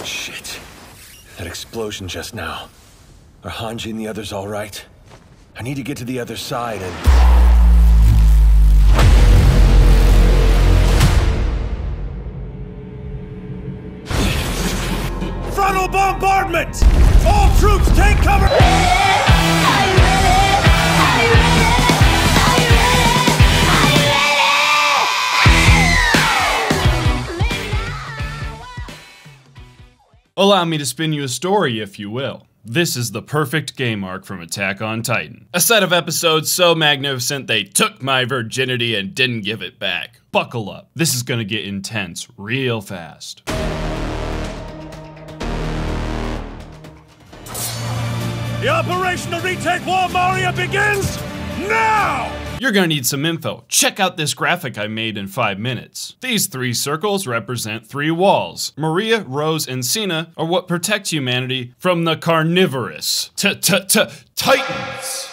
Shit. That explosion just now. Are Hanji and the others all right? I need to get to the other side and... Frontal bombardment! All troops take cover! Allow me to spin you a story, if you will. This is the perfect game arc from Attack on Titan. A set of episodes so magnificent they took my virginity and didn't give it back. Buckle up. This is gonna get intense real fast. The operation to retake Wall Maria begins now! You're gonna need some info. Check out this graphic I made in 5 minutes. These 3 circles represent 3 walls. Maria, Rose, and Cena are what protect humanity from the carnivorous Titans.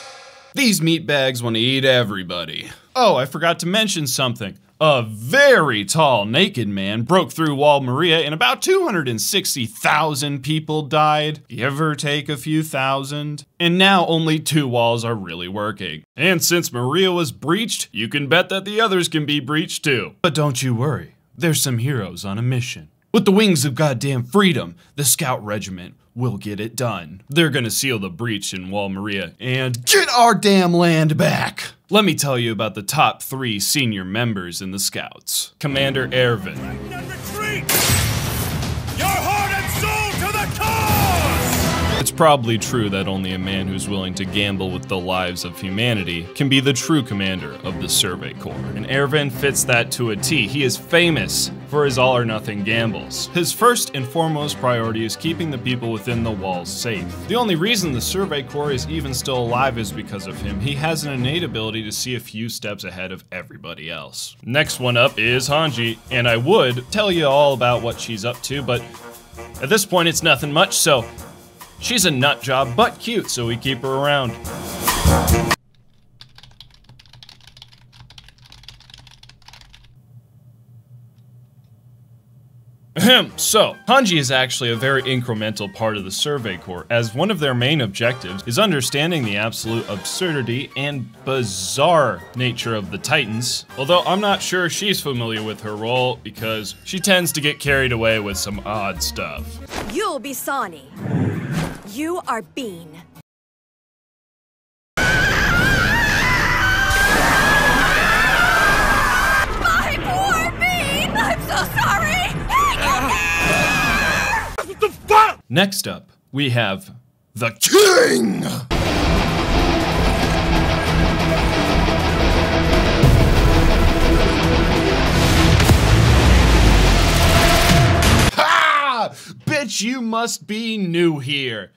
These meatbags want to eat everybody. Oh, I forgot to mention something. A very tall naked man broke through Wall Maria and about 260,000 people died. Give or take a few thousand. And now only 2 walls are really working. And since Maria was breached, you can bet that the others can be breached too. But don't you worry, there's some heroes on a mission. With the wings of goddamn freedom, the Scout Regiment will get it done. They're gonna seal the breach in Wall Maria and get our damn land back. Let me tell you about the top 3 senior members in the Scouts. Commander Ervin. Retreat! Your heart and soul to the cause! It's probably true that only a man who's willing to gamble with the lives of humanity can be the true commander of the Survey Corps. And Ervin fits that to a T. He is famous for his all-or-nothing gambles. His first and foremost priority is keeping the people within the walls safe. The only reason the Survey Corps is even still alive is because of him. He has an innate ability to see a few steps ahead of everybody else. Next one up is Hanji, and I would tell you all about what she's up to, but at this point it's nothing much, so she's a nut job, but cute, so we keep her around. So, Hanji is actually a very incremental part of the Survey Corps, as one of their main objectives is understanding the absolute absurdity and bizarre nature of the Titans, although I'm not sure she's familiar with her role because she tends to get carried away with some odd stuff. You'll be Sani. You are Bean. My poor Bean! I'm so sorry! What the fuck? Next up, we have the King! Ha! Bitch, you must be new here.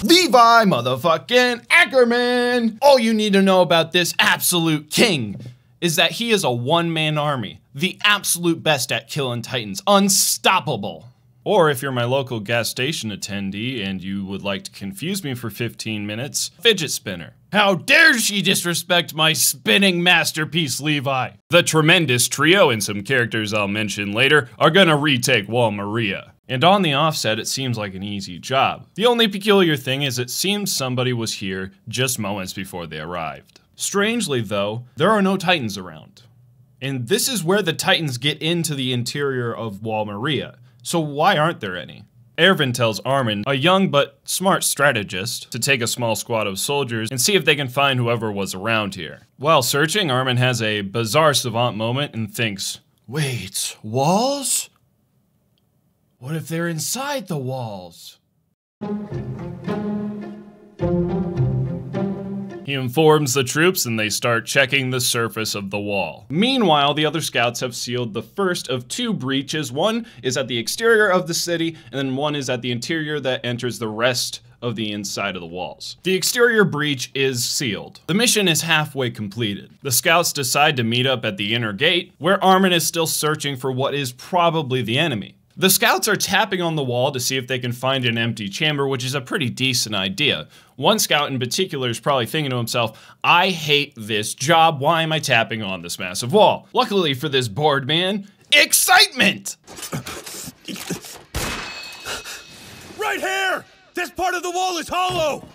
Levi motherfucking Ackerman! All you need to know about this absolute king is that he is a one-man army, the absolute best at killing Titans, unstoppable. Or if you're my local gas station attendee and you would like to confuse me for 15 minutes, fidget spinner. How dare she disrespect my spinning masterpiece, Levi? The tremendous trio and some characters I'll mention later are gonna retake Wall Maria. And on the offset, it seems like an easy job. The only peculiar thing is it seems somebody was here just moments before they arrived. Strangely though, there are no Titans around. And this is where the Titans get into the interior of Wall Maria. So why aren't there any? Ervin tells Armin, a young but smart strategist, to take a small squad of soldiers and see if they can find whoever was around here. While searching, Armin has a bizarre savant moment and thinks, wait, walls? What if they're inside the walls? He informs the troops and they start checking the surface of the wall. Meanwhile, the other scouts have sealed the first of 2 breaches. One is at the exterior of the city, and then one is at the interior that enters the rest of the inside of the walls. The exterior breach is sealed. The mission is halfway completed. The scouts decide to meet up at the inner gate, where Armin is still searching for what is probably the enemy. The scouts are tapping on the wall to see if they can find an empty chamber, which is a pretty decent idea. One scout in particular is probably thinking to himself, I hate this job, why am I tapping on this massive wall? Luckily for this bored man, excitement! Right here! This part of the wall is hollow!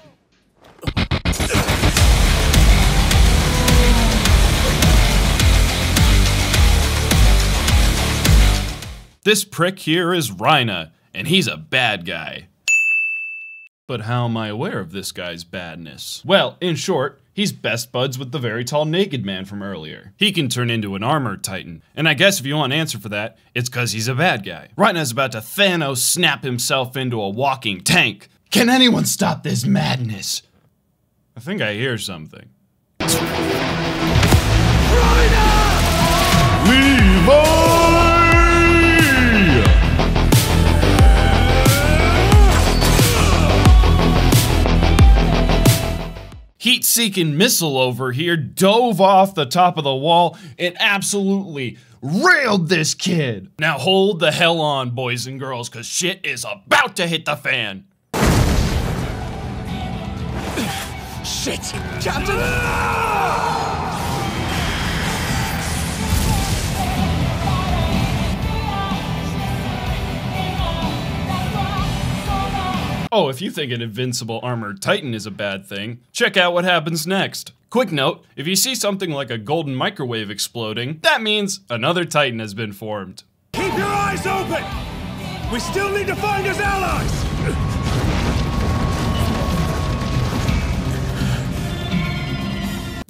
This prick here is Rhina, and he's a bad guy. But how am I aware of this guy's badness? Well, in short, he's best buds with the very tall naked man from earlier. He can turn into an armored titan, and I guess if you want an answer for that, it's cause he's a bad guy. Rhina's about to Thanos snap himself into a walking tank. Can anyone stop this madness? I think I hear something. Rhina! Levi! Heat-seeking missile over here dove off the top of the wall and absolutely railed this kid. Now hold the hell on, boys and girls, cause shit is about to hit the fan. Shit! Captain! Oh, if you think an invincible armored titan is a bad thing, check out what happens next. Quick note, if you see something like a golden microwave exploding, that means another titan has been formed. Keep your eyes open! We still need to find his allies!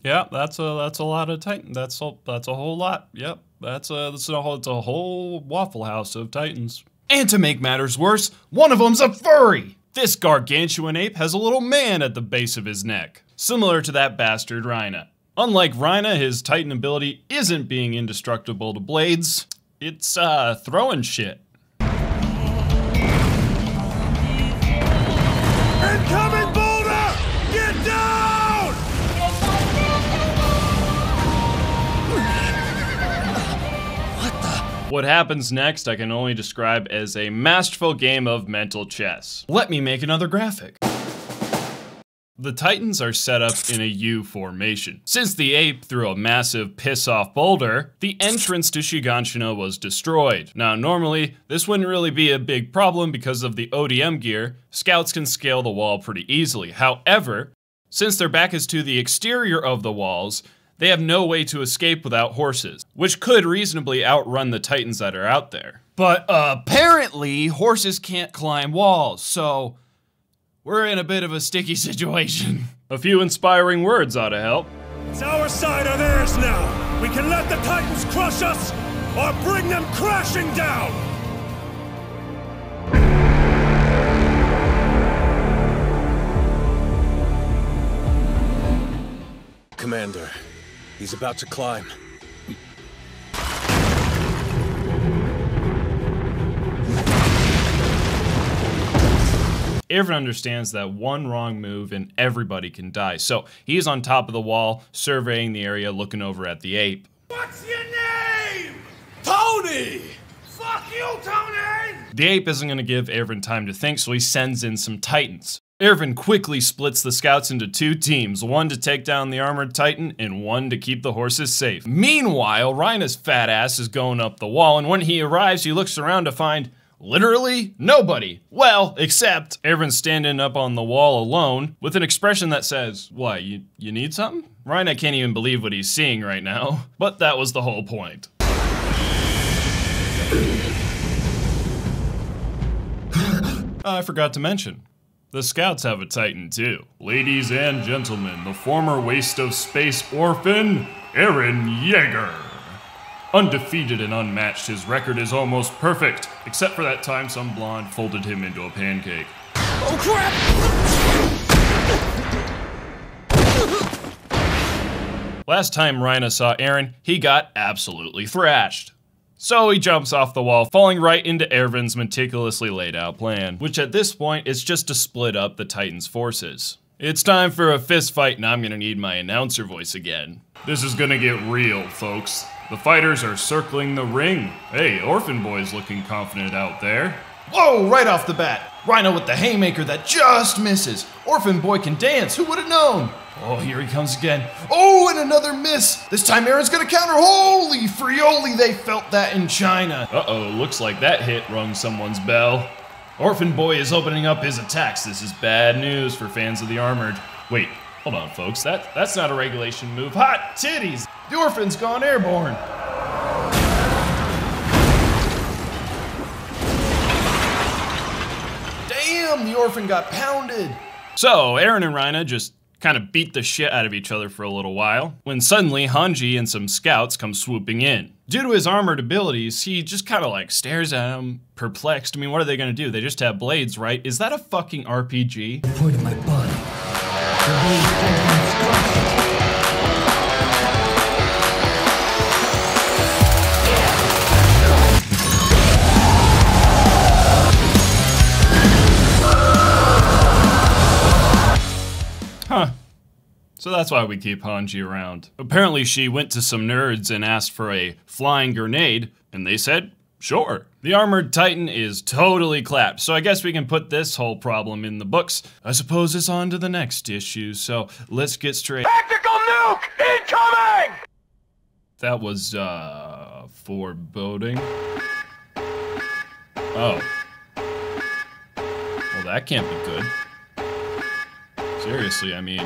Yeah, that's a lot of titan. That's a whole lot. Yep, it's a whole Waffle House of titans. And to make matters worse, one of them's a furry! This gargantuan ape has a little man at the base of his neck, similar to that bastard Rhina. Unlike Rhina, his titan ability isn't being indestructible to blades, it's throwing shit. Incoming boulder! Get down! What happens next I can only describe as a masterful game of mental chess. Let me make another graphic. The Titans are set up in a U formation. Since the ape threw a massive piss-off boulder, the entrance to Shiganshina was destroyed. Now normally, this wouldn't really be a big problem because of the ODM gear, scouts can scale the wall pretty easily. However, since their back is to the exterior of the walls, they have no way to escape without horses, which could reasonably outrun the Titans that are out there. But apparently, horses can't climb walls, so we're in a bit of a sticky situation. A few inspiring words ought to help. It's our side or theirs now. We can let the Titans crush us, or bring them crashing down! Commander, he's about to climb. Everyone understands that one wrong move and everybody can die, so he's on top of the wall, surveying the area, looking over at the ape. What's your name? Tony! Fuck you, Tony! The ape isn't going to give Ervin time to think, so he sends in some Titans. Ervin quickly splits the scouts into two teams, one to take down the armored titan and one to keep the horses safe. Meanwhile, Rhina's fat ass is going up the wall, and when he arrives, he looks around to find literally nobody. Well, except Ervin's standing up on the wall alone with an expression that says, "What, you need something?" Rhina can't even believe what he's seeing right now, but that was the whole point. I forgot to mention, the scouts have a titan too. Ladies and gentlemen, the former Waste of Space orphan, Eren Yeager. Undefeated and unmatched, his record is almost perfect, except for that time some blonde folded him into a pancake. Oh crap! Last time Rhina saw Eren, he got absolutely thrashed. So he jumps off the wall, falling right into Erwin's meticulously laid out plan, which at this point is just to split up the Titans' forces. It's time for a fist fight, and I'm gonna need my announcer voice again. This is gonna get real, folks. The fighters are circling the ring. Hey, Orphan Boy's looking confident out there. Whoa, right off the bat. Rhino with the haymaker that just misses. Orphan Boy can dance, who would have known? Oh, here he comes again. Oh, and another miss. This time Aaron's gonna counter. Holy frioli, they felt that in China. Uh-oh, looks like that hit rung someone's bell. Orphan Boy is opening up his attacks. This is bad news for fans of the Armored. Wait, hold on, folks. That's not a regulation move. Hot titties! The Orphan's gone airborne. Damn, the Orphan got pounded. So, Aaron and Rhina just kind of beat the shit out of each other for a little while, when suddenly Hanji and some scouts come swooping in. Due to his armored abilities, he just kind of like stares at them, perplexed. I mean, what are they gonna do? They just have blades, right? Is that a fucking RPG? Point of my body. The blade has been Huh. So that's why we keep Hanji around. Apparently she went to some nerds and asked for a flying grenade, and they said, sure. The Armored Titan is totally clapped, so I guess we can put this whole problem in the books. I suppose it's on to the next issue, so let's get straight. Tactical nuke incoming! That was, foreboding. Oh. Well, that can't be good. Seriously, I mean...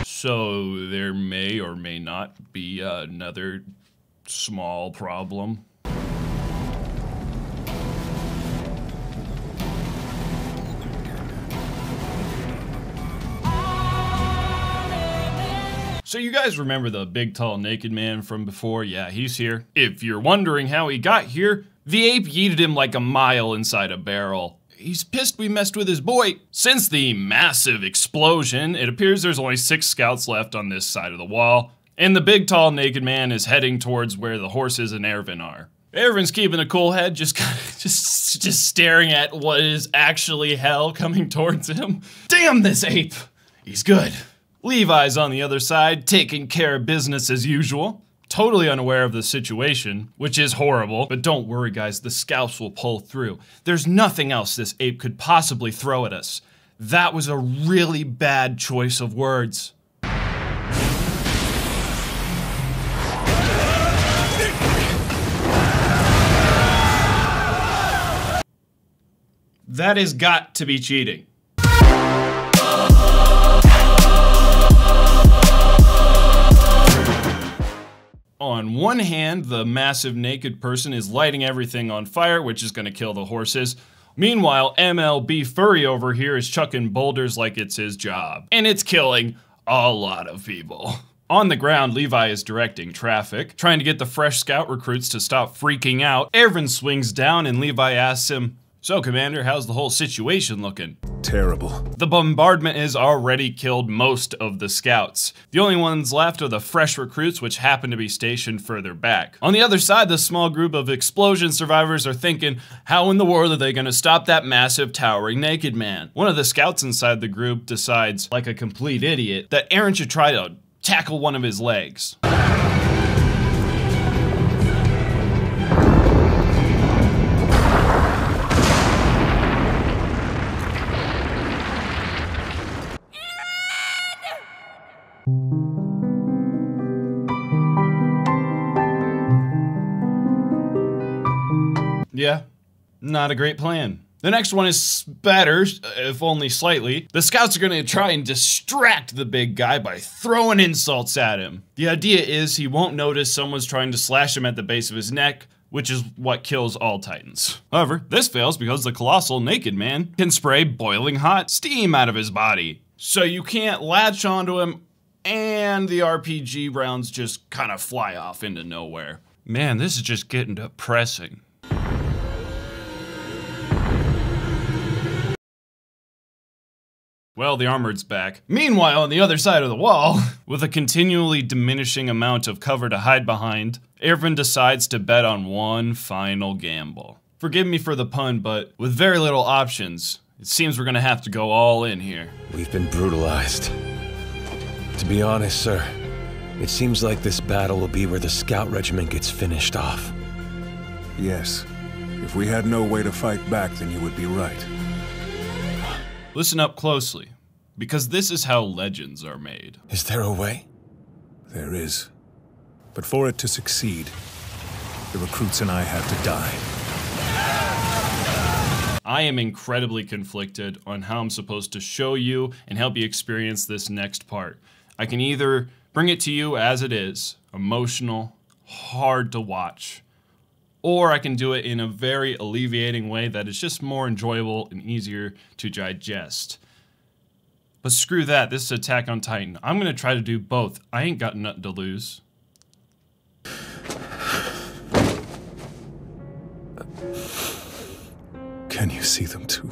So there may or may not be another small problem. So you guys remember the big tall naked man from before? Yeah, he's here. If you're wondering how he got here, the ape yeeted him like a mile inside a barrel. He's pissed we messed with his boy. Since the massive explosion, it appears there's only 6 scouts left on this side of the wall, and the big tall naked man is heading towards where the horses and Erwin are. Erwin's keeping a cool head, just staring at what is actually hell coming towards him. Damn this ape! He's good. Levi's on the other side, taking care of business as usual. Totally unaware of the situation, which is horrible, but don't worry guys, the scouts will pull through. There's nothing else this ape could possibly throw at us. That was a really bad choice of words. That has got to be cheating. On one hand, the massive naked person is lighting everything on fire, which is going to kill the horses. Meanwhile, MLB Furry over here is chucking boulders like it's his job. And it's killing a lot of people. On the ground, Levi is directing traffic, trying to get the fresh scout recruits to stop freaking out. Erwin swings down and Levi asks him, "So, Commander, how's the whole situation looking?" Terrible. The bombardment has already killed most of the scouts. The only ones left are the fresh recruits, which happen to be stationed further back. On the other side, the small group of explosion survivors are thinking, how in the world are they going to stop that massive towering naked man? One of the scouts inside the group decides, like a complete idiot, that Aaron should try to tackle one of his legs. Yeah, not a great plan. The next one is better, if only slightly. The scouts are gonna try and distract the big guy by throwing insults at him. The idea is he won't notice someone's trying to slash him at the base of his neck, which is what kills all Titans. However, this fails because the colossal naked man can spray boiling hot steam out of his body. So you can't latch onto him, and the RPG rounds just kind of fly off into nowhere. Man, this is just getting depressing. Well, the armored's back. Meanwhile, on the other side of the wall, with a continually diminishing amount of cover to hide behind, Erwin decides to bet on one final gamble. Forgive me for the pun, but with very little options, it seems we're gonna have to go all in here. We've been brutalized. To be honest, sir, it seems like this battle will be where the scout regiment gets finished off. Yes. If we had no way to fight back, then you would be right. Listen up closely, because this is how legends are made. Is there a way? There is. But for it to succeed, the recruits and I have to die. I am incredibly conflicted on how I'm supposed to show you and help you experience this next part. I can either bring it to you as it is, emotional, hard to watch, or I can do it in a very alleviating way that is just more enjoyable and easier to digest. But screw that, this is Attack on Titan. I'm gonna try to do both. I ain't got nothing to lose. Can you see them too?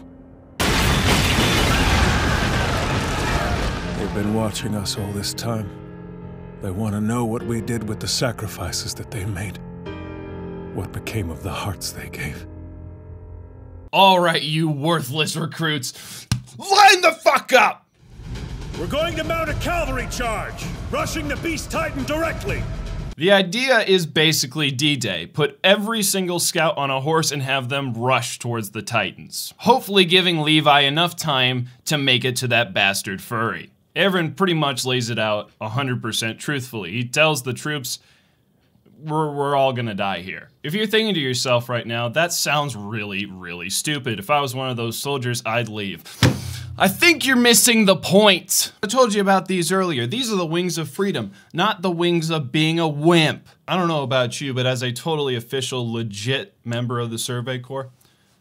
They've been watching us all this time. They want to know what we did with the sacrifices that they made. What became of the hearts they gave. All right, you worthless recruits, line the fuck up! We're going to mount a cavalry charge, rushing the Beast Titan directly. The idea is basically D-Day. Put every single scout on a horse and have them rush towards the Titans. Hopefully giving Levi enough time to make it to that bastard furry. Erwin pretty much lays it out 100% truthfully. He tells the troops, we're all gonna die here. If you're thinking to yourself right now, that sounds really, really stupid. If I was one of those soldiers, I'd leave. I think you're missing the point. I told you about these earlier. These are the wings of freedom, not the wings of being a wimp. I don't know about you, but as a totally official, legit member of the Survey Corps,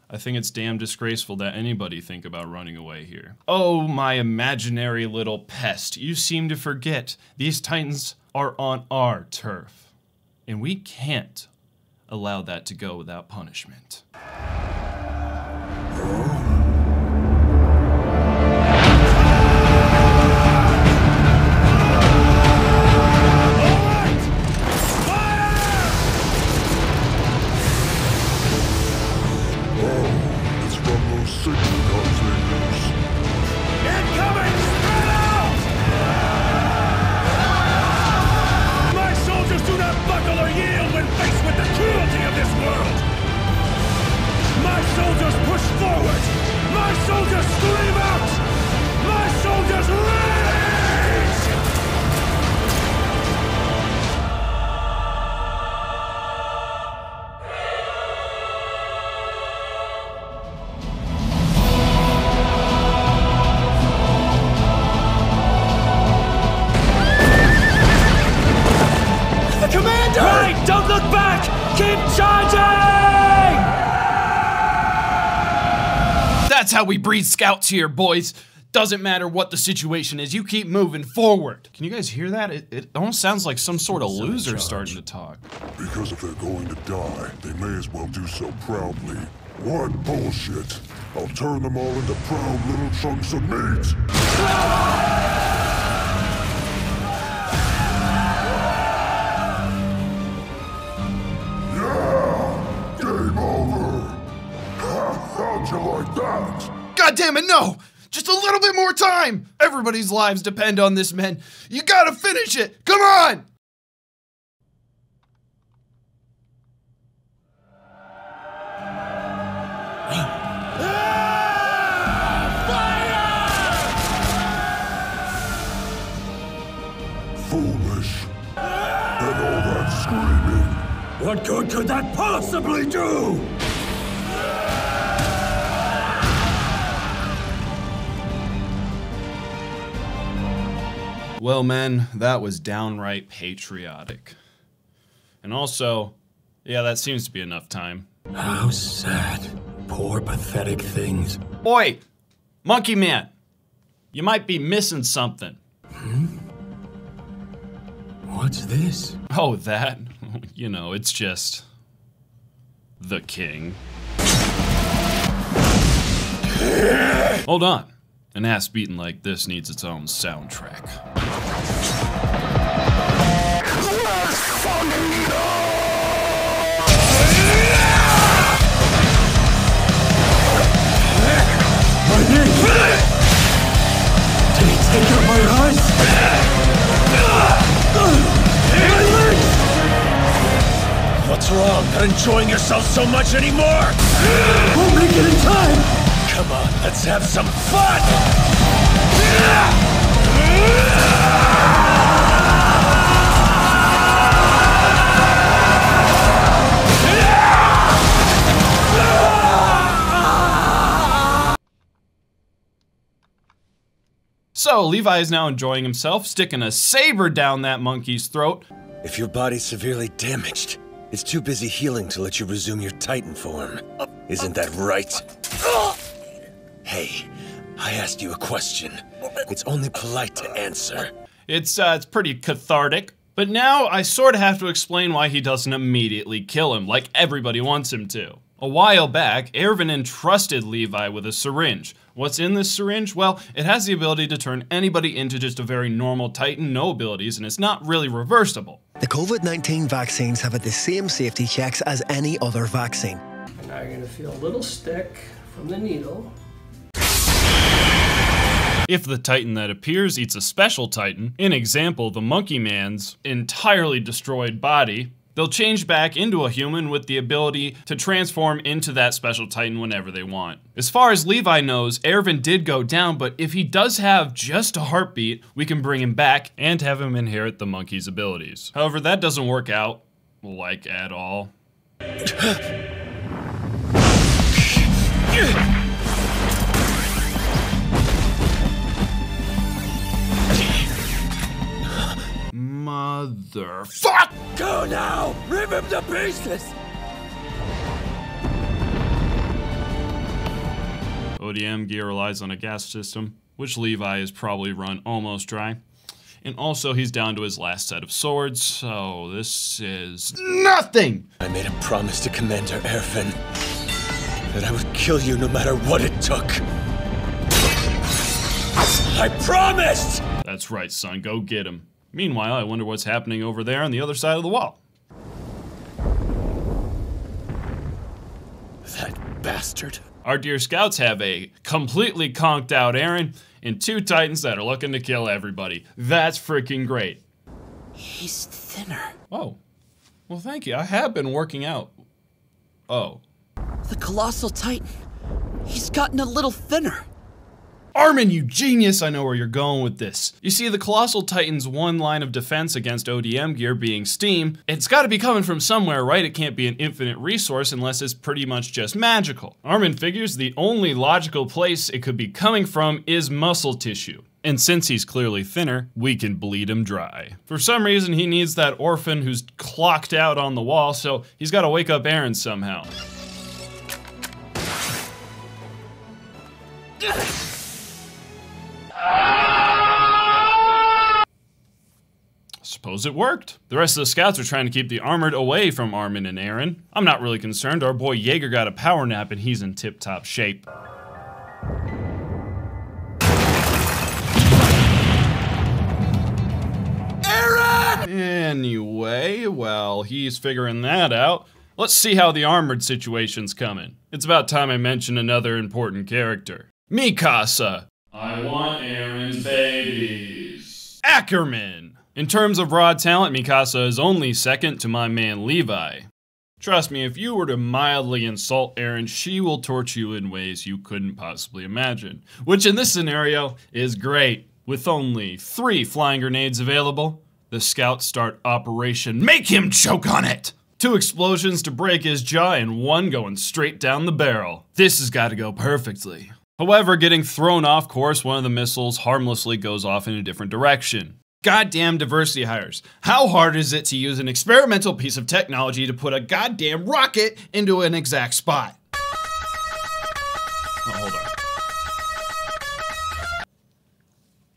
I think it's damn disgraceful that anybody think about running away here. Oh, my imaginary little pest. You seem to forget these Titans are on our turf, and we can't allow that to go without punishment. Don't look back! Keep charging! That's how we breed scouts here, boys. Doesn't matter what the situation is, you keep moving forward. Can you guys hear that? It almost sounds like some sort of loser starting to talk. Because if they're going to die, they may as well do so proudly. What bullshit! I'll turn them all into proud little chunks of meat! Yeah! Game over! How'd you like that? God damn it, no! Just a little bit more time! Everybody's lives depend on this, man. You gotta finish it! Come on! Foolish. And all that screaming. What good could that possibly do? Well, men, that was downright patriotic. And also, yeah, that seems to be enough time. How sad. Poor, pathetic things. Boy! Monkey Man! You might be missing something. What's this? Oh, that? You know, it's just... the king. Hold on. An ass beating like this needs its own soundtrack. Did he take out my eyes? What's wrong? Not enjoying yourself so much anymore? Won't make it in time! Come on, let's have some fun! So Levi is now enjoying himself, sticking a saber down that monkey's throat. If your body's severely damaged, it's too busy healing to let you resume your Titan form. Isn't that right? Hey, I asked you a question. It's only polite to answer. It's pretty cathartic. But now I sort of have to explain why he doesn't immediately kill him, like everybody wants him to. A while back, Erwin entrusted Levi with a syringe. What's in this syringe? Well, it has the ability to turn anybody into just a very normal Titan, no abilities, and it's not really reversible. The COVID-19 vaccines have had the same safety checks as any other vaccine. Now you're gonna feel a little stick from the needle. If the Titan that appears eats a special Titan, in example, the Monkey Man's entirely destroyed body, they'll change back into a human with the ability to transform into that special Titan whenever they want. As far as Levi knows, Erwin did go down, but if he does have just a heartbeat, we can bring him back and have him inherit the monkey's abilities. However, that doesn't work out, like, at all. Motherfuck! Go now! Rip him to pieces! ODM gear relies on a gas system, which Levi has probably run almost dry. And also, he's down to his last set of swords, so this is nothing! I made a promise to Commander Erwin that I would kill you no matter what it took. I promised! That's right, son, go get him. Meanwhile, I wonder what's happening over there on the other side of the wall. That bastard. Our dear scouts have a completely conked out Eren and two Titans that are looking to kill everybody. That's freaking great. He's thinner. Oh, well thank you. I have been working out. Oh. The Colossal Titan. He's gotten a little thinner. Armin, you genius! I know where you're going with this. You see, the Colossal Titan's one line of defense against ODM gear being steam, it's gotta be coming from somewhere, right? It can't be an infinite resource unless it's pretty much just magical. Armin figures the only logical place it could be coming from is muscle tissue. And since he's clearly thinner, we can bleed him dry. For some reason, he needs that orphan who's clocked out on the wall, so he's gotta wake up Eren somehow. Suppose it worked. The rest of the scouts are trying to keep the armored away from Armin and Eren. I'm not really concerned. Our boy Jaeger got a power nap and he's in tip-top shape. Eren! Anyway, while he's figuring that out, let's see how the armored situation's coming. It's about time I mention another important character. Mikasa. I want Eren's babies. Ackerman. In terms of raw talent, Mikasa is only second to my man Levi. Trust me, if you were to mildly insult Eren, she will torture you in ways you couldn't possibly imagine. Which in this scenario is great. With only 3 flying grenades available, the scouts start Operation Make Him Choke on It! 2 explosions to break his jaw and 1 going straight down the barrel. This has got to go perfectly. However, getting thrown off course, one of the missiles harmlessly goes off in a different direction. Goddamn diversity hires. How hard is it to use an experimental piece of technology to put a goddamn rocket into an exact spot? Oh, hold on.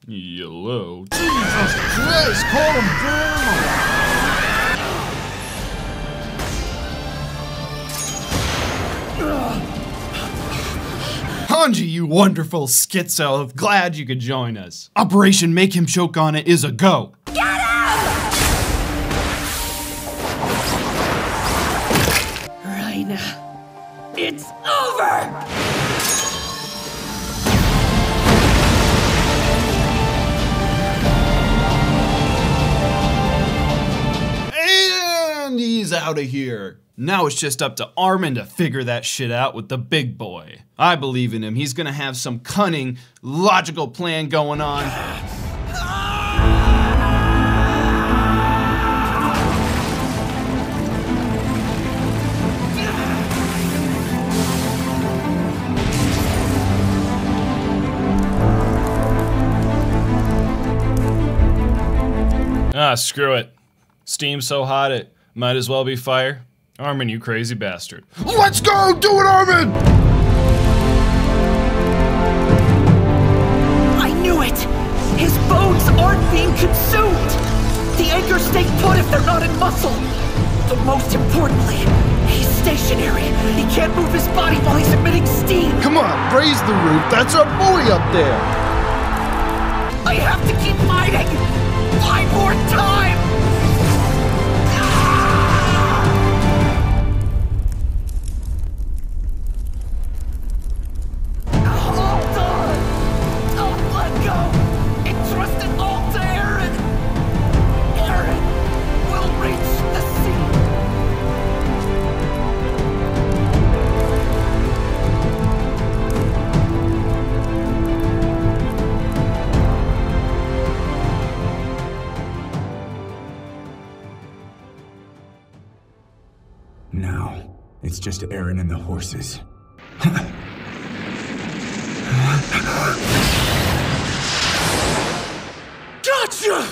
Yellow. Jesus Christ, calm down! Hanji, you wonderful schizo. Glad you could join us. Operation Make Him Choke on It is a go. Get him! Raina, it's over! And he's out of here. Now it's just up to Armin to figure that shit out with the big boy. I believe in him. He's gonna have some cunning, logical plan going on. Ah, screw it. Steam's so hot it might as well be fire. Armin, you crazy bastard. Let's go! Do it, Armin! I knew it! His bones aren't being consumed! The anchors stay put if they're not in muscle! But most importantly, he's stationary. He can't move his body while he's emitting steam! Come on, raise the roof. That's our buoy up there! I have to keep fighting! 5 more times! Now, it's just Eren and the horses. Gotcha!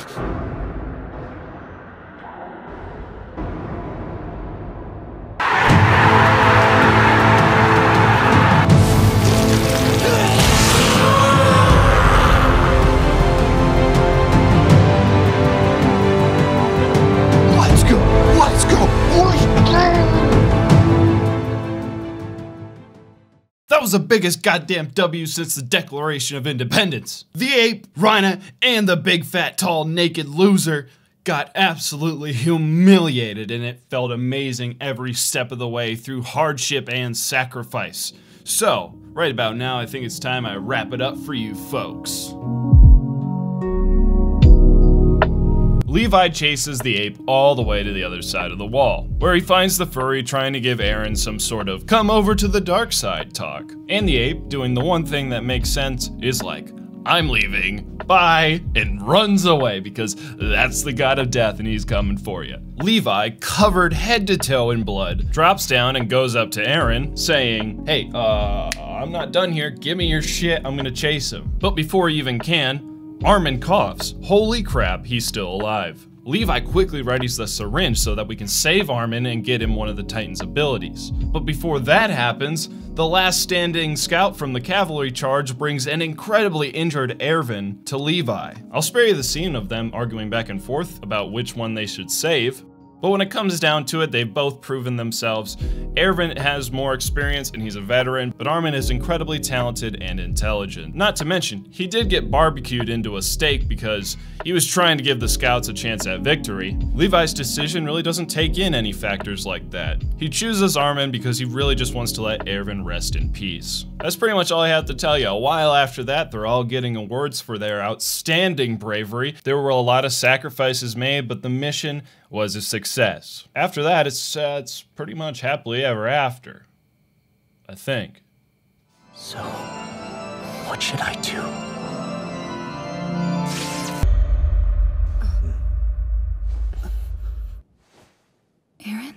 Let's go! Let's go! That was the biggest goddamn W since the Declaration of Independence. The ape, Raina, and the big fat tall naked loser got absolutely humiliated, and it felt amazing every step of the way through hardship and sacrifice. So, right about now, I think it's time I wrap it up for you folks. Levi chases the ape all the way to the other side of the wall, where he finds the furry trying to give Eren some sort of come over to the dark side talk. And the ape, doing the one thing that makes sense, is like, I'm leaving, bye, and runs away because that's the god of death and he's coming for you. Levi, covered head to toe in blood, drops down and goes up to Eren, saying, hey, I'm not done here, give me your shit, I'm gonna chase him. But before he even can, Armin coughs. Holy crap, he's still alive. Levi quickly readies the syringe so that we can save Armin and get him one of the Titan's abilities. But before that happens, the last standing scout from the cavalry charge brings an incredibly injured Erwin to Levi. I'll spare you the scene of them arguing back and forth about which one they should save. But when it comes down to it, they've both proven themselves. Erwin has more experience and he's a veteran, but Armin is incredibly talented and intelligent. Not to mention, he did get barbecued into a steak because he was trying to give the scouts a chance at victory. Levi's decision really doesn't take in any factors like that. He chooses Armin because he really just wants to let Erwin rest in peace. That's pretty much all I have to tell you. A while after that, they're all getting awards for their outstanding bravery. There were a lot of sacrifices made, but the mission was a success. After that, it's pretty much happily ever after. I think. So, what should I do? Eren?